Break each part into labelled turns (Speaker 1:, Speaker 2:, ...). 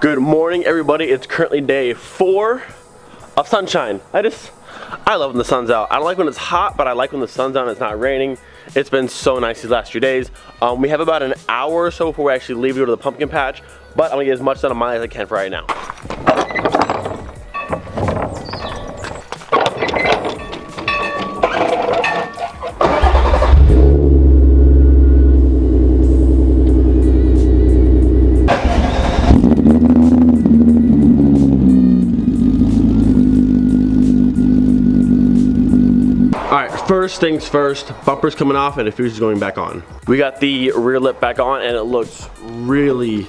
Speaker 1: Good morning, everybody. It's currently day 4 of sunshine. I love when the sun's out. I don't like when it's hot, but I like when the sun's out and it's not raining. It's been so nice these last few days. We have about an hour or so before we actually leave to go to the pumpkin patch, but I'm gonna get as much done on mine as I can for right now. First things first, bumper's coming off and diffuser's going back on. We got the rear lip back on and it looks really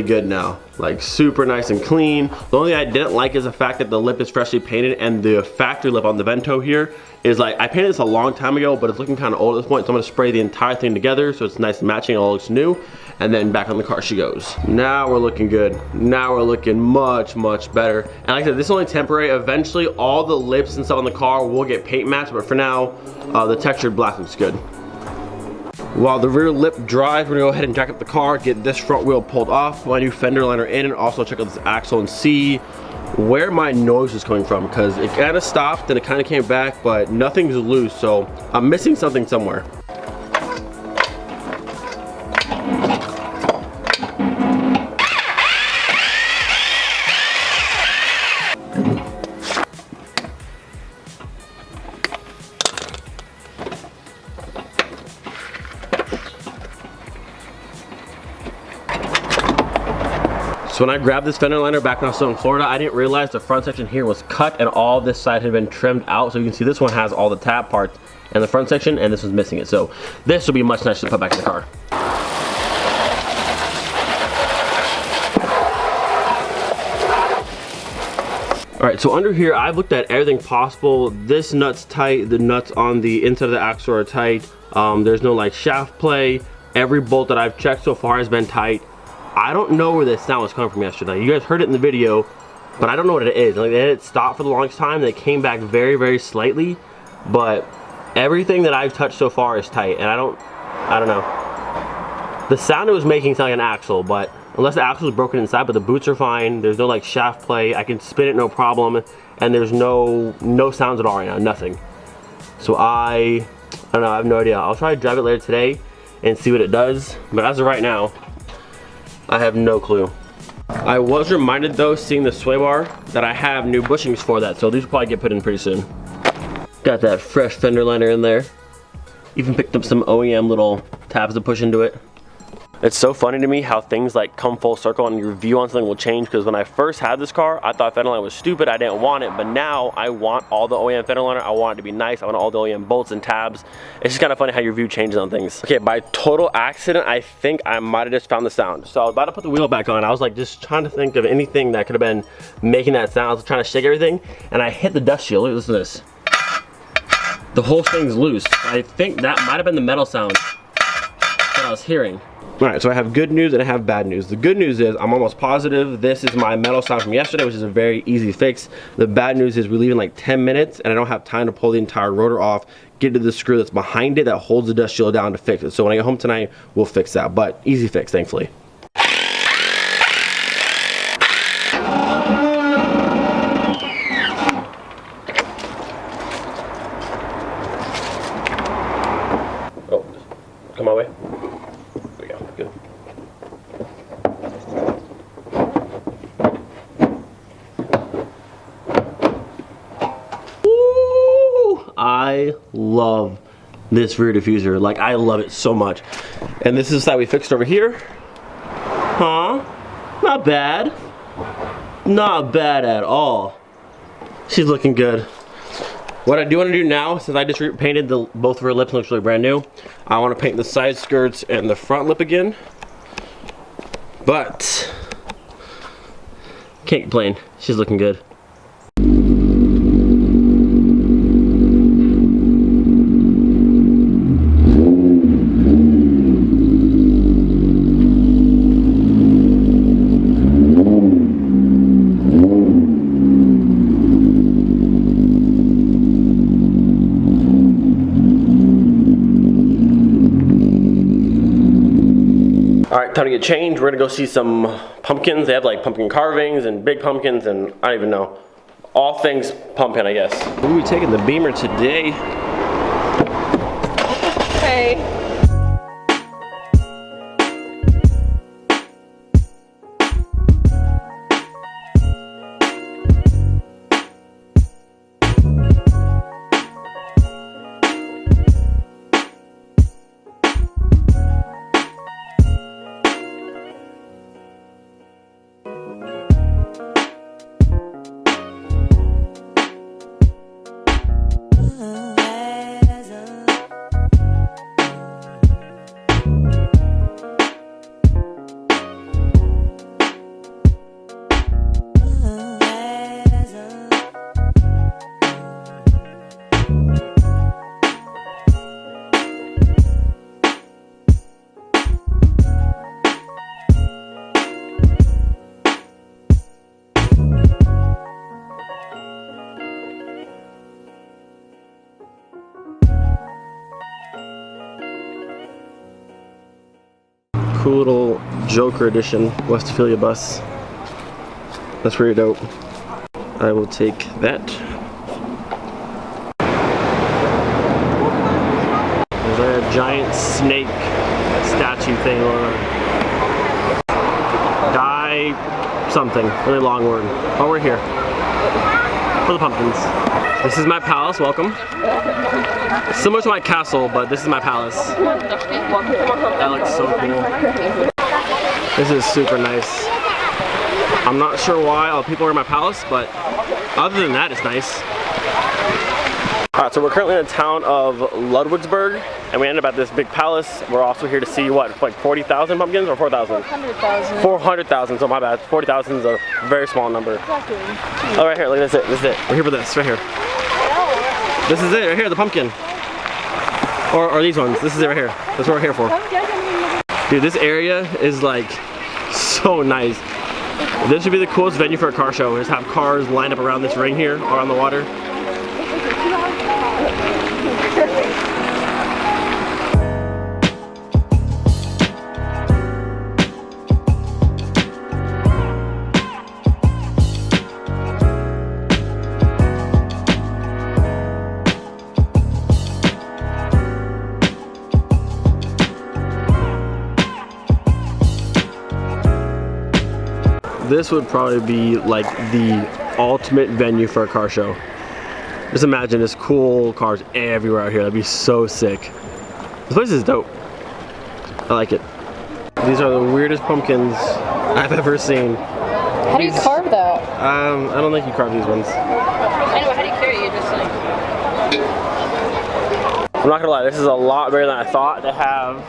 Speaker 1: good now. Like super nice and clean. The only thing I didn't like is the fact that the lip is freshly painted and the factory lip on the Vento here is like, I painted this a long time ago, but it's looking kind of old at this point, so I'm gonna spray the entire thing together so it's nice and matching, it all looks new, and then back on the car she goes. Now we're looking good. Now we're looking much better. And like I said, this is only temporary. Eventually all the lips and stuff on the car will get paint matched, but for now, the textured black looks good. While the rear lip dries, we're gonna go ahead and jack up the car, get this front wheel pulled off, my new fender liner in, and also check out this axle and see where my noise is coming from, because it kind of stopped and it kind of came back, but nothing's loose, so I'm missing something somewhere. So when I grabbed this fender liner back when I was still in Florida, I didn't realize the front section here was cut and all this side had been trimmed out. So you can see this one has all the tab parts and the front section, and this was missing it. So this will be much nicer to put back in the car. All right, so under here, I've looked at everything possible. This nut's tight, the nuts on the inside of the axle are tight. There's no like shaft play. Every bolt that I've checked so far has been tight. I don't know where this sound was coming from yesterday. You guys heard it in the video, but I don't know what it is. Like, it stopped for the longest time, and it came back very slightly, but everything that I've touched so far is tight, and I don't know. The sound it was making sounded like an axle, but unless the axle is broken inside, but the boots are fine. There's no like shaft play. I can spin it no problem, and there's no sounds at all right now, nothing. So I don't know, I have no idea. I'll try to drive it later today and see what it does, but as of right now, I have no clue. I was reminded though, seeing the sway bar, that I have new bushings for that, so these will probably get put in pretty soon. Got that fresh fender liner in there. Even picked up some OEM little tabs to push into it. It's so funny to me how things like come full circle and your view on something will change, because when I first had this car, I thought fender liner was stupid, I didn't want it, but now I want all the OEM fender liner, I want it to be nice, I want all the OEM bolts and tabs. It's just kind of funny how your view changes on things. Okay, by total accident, I think I might have just found the sound. So I was about to put the wheel back on, I was like just trying to think of anything that could have been making that sound. I was trying to shake everything, and I hit the dust shield. Listen to this. The whole thing's loose. I think that might have been the metal sound that I was hearing. All right, so I have good news and I have bad news. The good news is I'm almost positive this is my metal sound from yesterday, which is a very easy fix. The bad news is we leave in like 10 minutes and I don't have time to pull the entire rotor off, get to the screw that's behind it that holds the dust shield down to fix it. So when I get home tonight, we'll fix that, but easy fix, thankfully. Oh, come my way. Good. Woo! I love this rear diffuser. Like, I love it so much. And this is the side we fixed over here. Huh? Not bad. Not bad at all. She's looking good. What I do want to do now, since I just painted both rear lips, looks really brand new, I want to paint the side skirts and the front lip again. But can't complain. She's looking good. All right, time to get changed. We're gonna go see some pumpkins. They have like pumpkin carvings and big pumpkins and I don't even know. All things pumpkin, I guess. We'll be taking the Beamer today.
Speaker 2: Hey.
Speaker 1: Cool little Joker edition Westphalia bus. That's pretty dope. I will take that. There's a giant snake statue thing or die something, really long word. Oh, we're here for the pumpkins. This is my palace, welcome. Similar to my castle, but this is my palace. That looks so cool. This is super nice. I'm not sure why all the people are in my palace, but other than that, it's nice. Alright, so we're currently in the town of Ludwigsburg, and we ended up at this big palace. We're also here to see what, like 40,000 pumpkins or 4,000?
Speaker 2: 400,000.
Speaker 1: 400,000, so my bad. 40,000 is a very small number.
Speaker 2: Exactly.
Speaker 1: Oh, right here, look, this is it. We're here for this, right here. This is it, right here, the pumpkin. Or these ones, this is it right here. That's what we're here for. Dude, this area is like so nice. This should be the coolest venue for a car show. Just have cars lined up around this ring here, or on the water. This would probably be like the ultimate venue for a car show. Just imagine there's cool cars everywhere out here. That'd be so sick. This place is dope. I like it. These are the weirdest pumpkins I've ever seen.
Speaker 2: How do you carve that?
Speaker 1: I don't think you carve these ones.
Speaker 2: I know, how do you carry it? Just like...
Speaker 1: I'm not gonna lie, this is a lot better than I thought. They have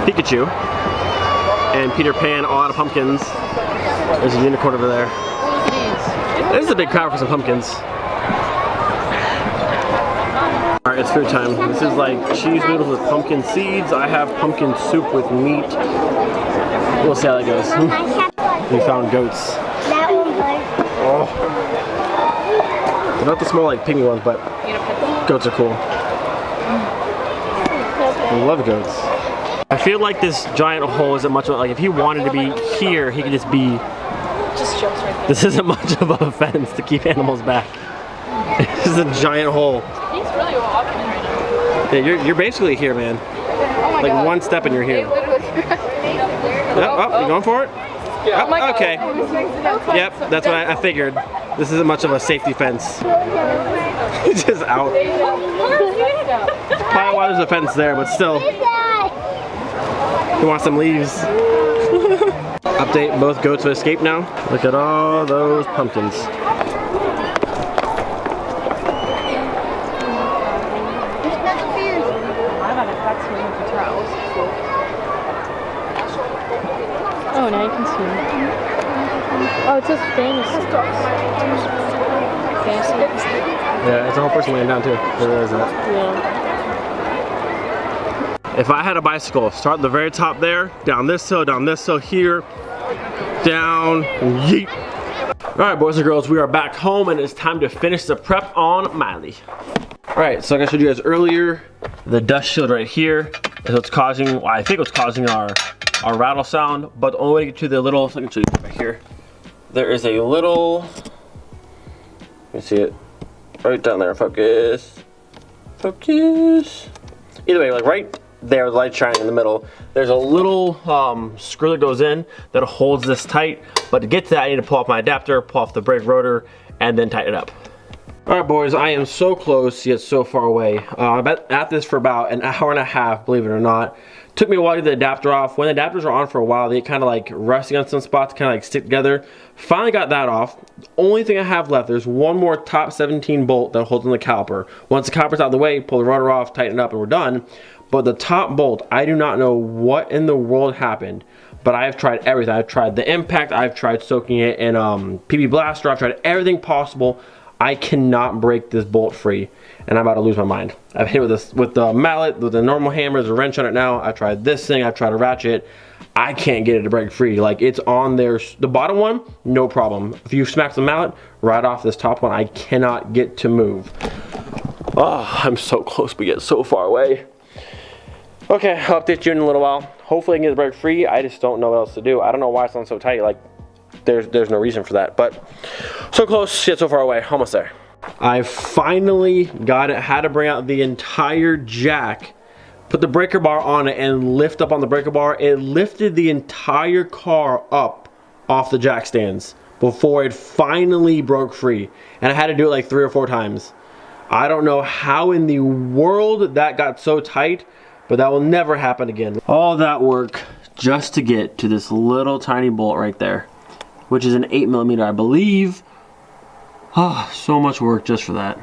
Speaker 1: Pikachu and Peter Pan, all out of pumpkins. There's a unicorn over there. This is a big crowd for some pumpkins. Alright, it's food time. This is like cheese noodles with pumpkin seeds. I have pumpkin soup with meat. We'll see how that goes. We found goats. Oh. They're not the small like pygmy ones, but goats are cool. I love goats. I feel like this giant hole isn't much of, like if he wanted to be here, he could just be.
Speaker 2: Just jumps right there.
Speaker 1: This isn't much of a fence to keep animals back. This is a giant hole.
Speaker 2: He's really walking right now.
Speaker 1: Yeah, you're basically here, man.
Speaker 2: Oh my
Speaker 1: like
Speaker 2: God.
Speaker 1: one step and you're here. You going for it?
Speaker 2: Yeah.
Speaker 1: Oh, okay. Yep, that's what I figured. This isn't much of a safety fence. He's just out. Probably why there's a fence there, but still. He wants some leaves. Update, both goats have escaped now. Look at all those pumpkins.
Speaker 2: Oh, now you can see it. Oh, it says fantasy. Fantasy?
Speaker 1: Yeah, it's a whole person laying down too. There is that.
Speaker 2: Yeah.
Speaker 1: If I had a bicycle, start at the very top there, down this hill, here, down, and yeet. All right, boys and girls, we are back home and it's time to finish the prep on Miley. All right, so like I showed you guys earlier, the dust shield right here. So it's causing, well, I think it's causing our rattle sound, but the only way to get to the little, so I can show you right here. There is a little, you can see it right down there, focus. Focus. Either way, like right there, the light shining in the middle. There's a little screw that goes in that holds this tight, but to get to that, I need to pull off my adapter, pull off the brake rotor, and then tighten it up. All right, boys, I am so close yet so far away. I've been at this for about an hour and a half, believe it or not. Took me a while to get the adapter off. When the adapters are on for a while, they kind of like rest against some spots, kind of like stick together. Finally got that off. The only thing I have left, there's one more top 17 bolt that holds on the caliper. Once the caliper's out of the way, pull the rotor off, tighten it up, and we're done. But the top bolt, I do not know what in the world happened, but I have tried everything. I've tried the impact, I've tried soaking it in PB Blaster, I've tried everything possible. I cannot break this bolt free, and I'm about to lose my mind. I've hit it with the mallet, with the normal hammers, a wrench on it now. I tried this thing, I've tried a ratchet. I can't get it to break free. Like, it's on there. The bottom one, no problem. If you smack the mallet right off this top one, I cannot get to move. Oh, I'm so close, but yet so far away. Okay, I'll update you in a little while. Hopefully I can get it to break free. I just don't know what else to do. I don't know why it's on so tight. Like, there's no reason for that, but so close yet so far away. Almost there. I finally got it. Had to bring out the entire jack, put the breaker bar on it, and lift up on the breaker bar. It lifted the entire car up off the jack stands before it finally broke free, and I had to do it like 3 or 4 times. I don't know how in the world that got so tight, but that will never happen again. All that work just to get to this little tiny bolt right there, which is an 8mm, I believe. Ah, oh, so much work just for that.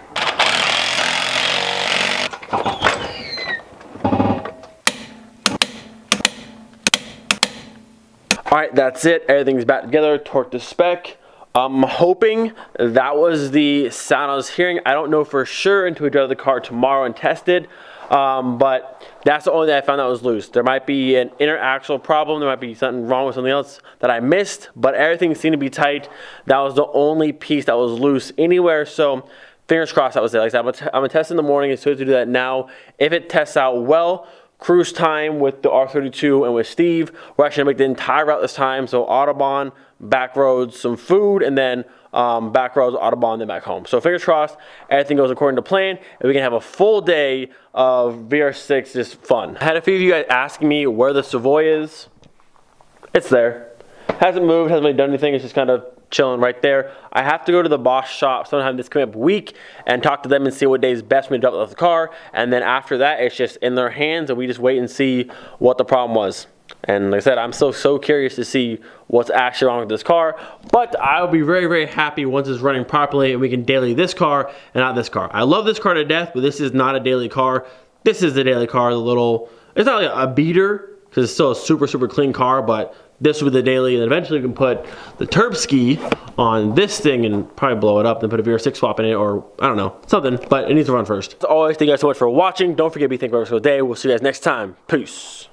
Speaker 1: All right, that's it. Everything's back together, torque to spec. I'm hoping that was the sound I was hearing. I don't know for sure until we drive the car tomorrow and test it. But that's the only thing I found that was loose. There might be an inner axle problem. There might be something wrong with something else that I missed, but everything seemed to be tight. That was the only piece that was loose anywhere. So fingers crossed that was it. Like I said, I'm gonna test in the morning. It's supposed to do that now. If it tests out well, cruise time with the R32 and with Steve. We're actually gonna make the entire route this time. So Autobahn, back roads, some food, and then back roads, Autobahn, then back home. So fingers crossed, everything goes according to plan, and we can have a full day of VR6 just fun. I had a few of you guys asking me where the Savoy is. It's there. Hasn't moved, hasn't really done anything. It's just kind of chilling right there. I have to go to the Bosch shop sometime this coming up week and talk to them and see what day is best for me to drop off the car. And then after that, it's just in their hands, and we just wait and see what the problem was. And like I said, I'm so curious to see what's actually wrong with this car. But I'll be very happy once it's running properly and we can daily this car and not this car. I love this car to death, but this is not a daily car. This is the daily car, it's not like a beater, because it's still a super clean car, but this will be the daily, and eventually we can put the Turbski on this thing and probably blow it up and put a VR6 swap in it, or I don't know, something, but it needs to run first. As always, thank you guys so much for watching. Don't forget to be thankful every single day. We'll see you guys next time. Peace.